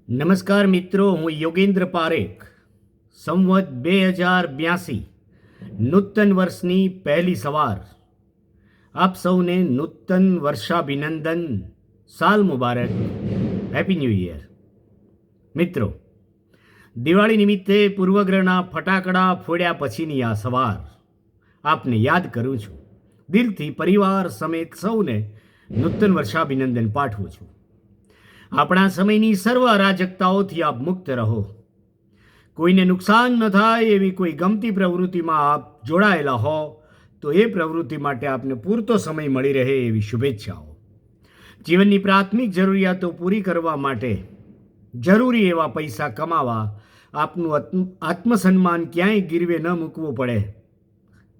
નમસ્કાર મિત્રો, હું યોગેન્દ્ર પારેખ. સંવત 2082, નૂતન વર્ષની પહેલી સવાર. આપ સૌને નૂતન વર્ષાભિનંદન, સાલ મુબારક, હેપી ન્યૂ યર. મિત્રો, દિવાળી નિમિત્તે પૂર્વગ્રહના ફટાકડા ફોડ્યા પછીની આ સવાર આપને યાદ કરું છું. દિલથી પરિવાર સમેત સૌને નૂતન વર્ષાભિનંદન પાઠવું છું. આપણા સમયની સર્વ અરાજકતાઓથી આપ મુક્ત રહો. કોઈને નુકસાન ન થાય એવી કોઈ ગમતી પ્રવૃત્તિમાં આપ જોડાયેલા હો તો એ પ્રવૃત્તિ માટે આપને પૂરતો સમય મળી રહે એવી શુભેચ્છાઓ. જીવનની પ્રાથમિક જરૂરિયાતો પૂરી કરવા માટે જરૂરી એવા પૈસા કમાવા આપનું આત્મસન્માન ક્યાંય ગીરવે ન મૂકવું પડે.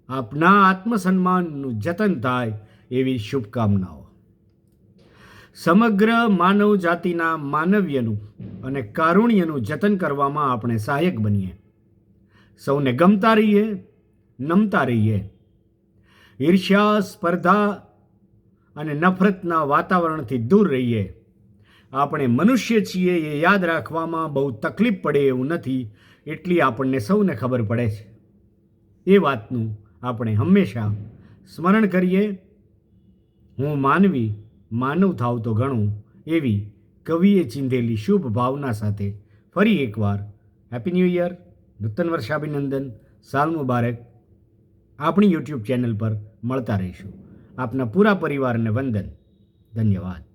આપના આત્મસન્માનનું જતન થાય એવી શુભકામનાઓ. સમગ્ર માનવ જાતિના માનવ્યનું અને કારુણ્યનું જતન કરવામાં આપણે સહાયક બનીએ. સૌને ગમતા રહીએ, નમતા રહીએ. ઈર્ષ્યા, સ્પર્ધા અને નફરતના વાતાવરણથી દૂર રહીએ. આપણે મનુષ્ય છીએ એ યાદ રાખવામાં બહુ તકલીફ પડે એવું નથી, એટલી આપણને સૌને ખબર પડે છે. એ વાતનું આપણે હંમેશા સ્મરણ કરીએ. હું માનવી, માનવ થાવ તો ઘણું, એવી કવિએ ચીંધેલી શુભ ભાવના સાથે ફરી એકવાર હેપી ન્યૂ યર, નૂતન વર્ષાભિનંદન, સાલ મુબારક. આપણી યુટ્યુબ ચેનલ પર મળતા રહીશું. આપના પૂરા પરિવારને વંદન. ધન્યવાદ.